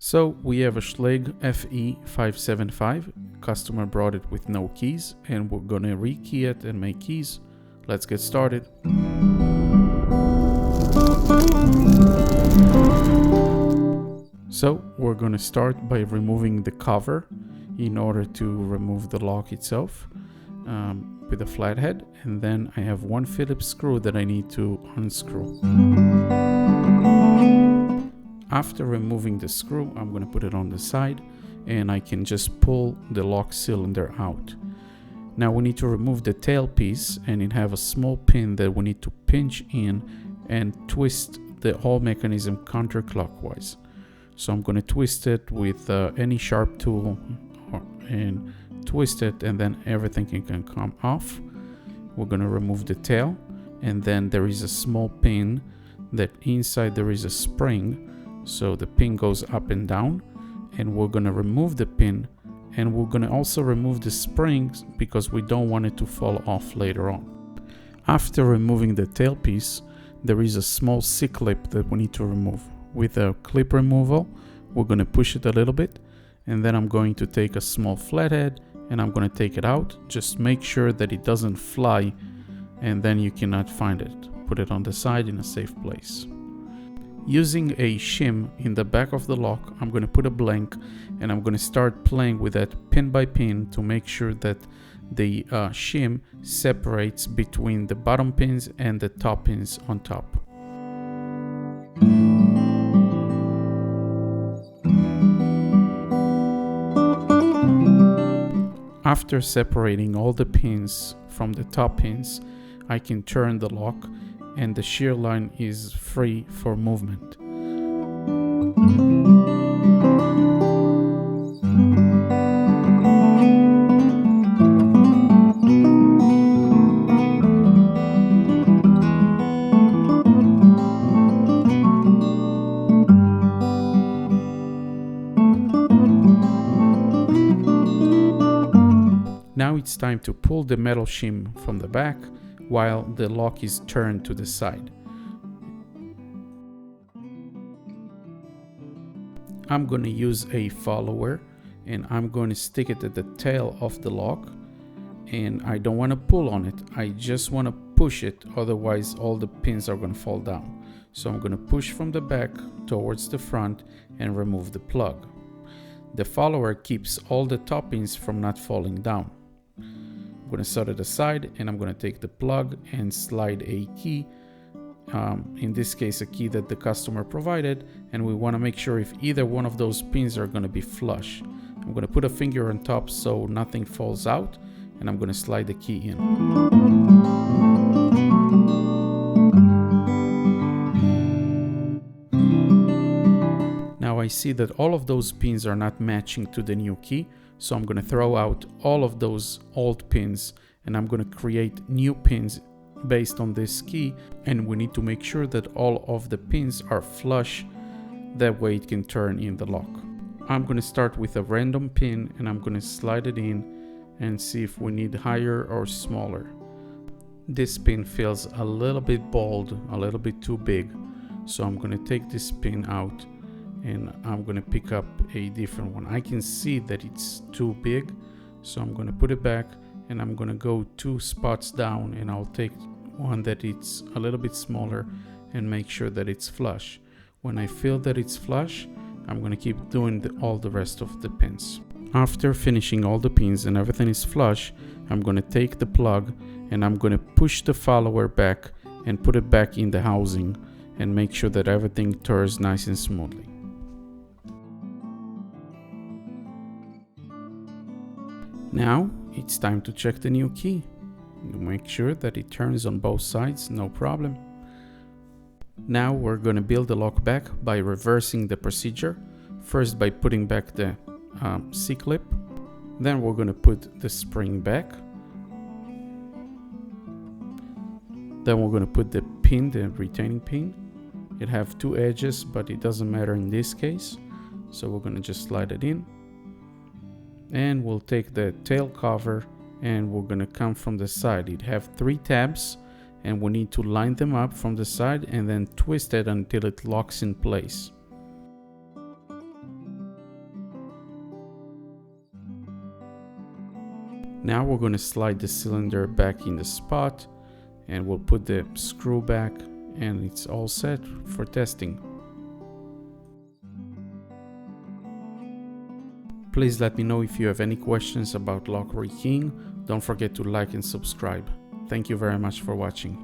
So we have a Schlage FE575. Customer brought it with no keys, and we're gonna rekey it and make keys. Let's get started. So we're gonna start by removing the cover in order to remove the lock itself with a flathead, and then I have one Phillips screw that I need to unscrew. After removing the screw, I'm going to put it on the side and I can just pull the lock cylinder out. Now we need to remove the tail piece, and it have a small pin that we need to pinch in and twist the whole mechanism counterclockwise. So I'm going to twist it with any sharp tool and twist it, and then everything can come off. We're going to remove the tail, and then there is a small pin that inside there is a spring. So the pin goes up and down, and we're going to remove the pin, and we're going to also remove the springs because we don't want it to fall off later on. After removing the tail piece, there is a small C-clip that we need to remove. With a clip removal, we're going to push it a little bit, and then I'm going to take a small flathead and I'm going to take it out. Just make sure that it doesn't fly, and then you cannot find it. Put it on the side in a safe place. Using a shim in the back of the lock, I'm going to put a blank, and I'm going to start playing with that pin by pin to make sure that the shim separates between the bottom pins and the top pins on top. After separating all the pins from the top pins, I can turn the lock, and the shear line is free for movement. Now it's time to pull the metal shim from the back while the lock is turned to the side. I'm going to use a follower, and I'm going to stick it at the tail of the lock, and I don't want to pull on it, I just want to push it, otherwise all the pins are going to fall down. So I'm going to push from the back towards the front and remove the plug. The follower keeps all the top pins from not falling down. I'm going to set it aside, and I'm going to take the plug and slide a key, in this case a key that the customer provided, and we want to make sure if either one of those pins are going to be flush. I'm going to put a finger on top so nothing falls out, and I'm going to slide the key in. Now I see that all of those pins are not matching to the new key, so I'm going to throw out all of those old pins, and I'm going to create new pins based on this key, and we need to make sure that all of the pins are flush, that way it can turn in the lock. I'm going to start with a random pin, and I'm going to slide it in and see if we need higher or smaller. This pin feels a little bit bold, a little bit too big, so I'm going to take this pin out and I'm going to pick up a different one. I can see that it's too big, so I'm going to put it back, and I'm going to go 2 spots down, and I'll take one that it's a little bit smaller and make sure that it's flush. When I feel that it's flush, I'm going to keep doing all the rest of the pins. After finishing all the pins and everything is flush, I'm going to take the plug and I'm going to push the follower back and put it back in the housing and make sure that everything turns nice and smoothly. Now it's time to check the new key. Make sure that it turns on both sides, no problem. Now we're going to build the lock back by reversing the procedure. First by putting back the C-clip. Then we're going to put the spring back. Then we're going to put the pin, the retaining pin. It have 2 edges, but it doesn't matter in this case. So we're going to just slide it in. And we'll take the tail cover and we're going to come from the side. It have 3 tabs, and we need to line them up from the side and then twist it until it locks in place. Now we're going to slide the cylinder back in the spot, and we'll put the screw back, and it's all set for testing. Please let me know if you have any questions about lock rekeying. Don't forget to like and subscribe. Thank you very much for watching.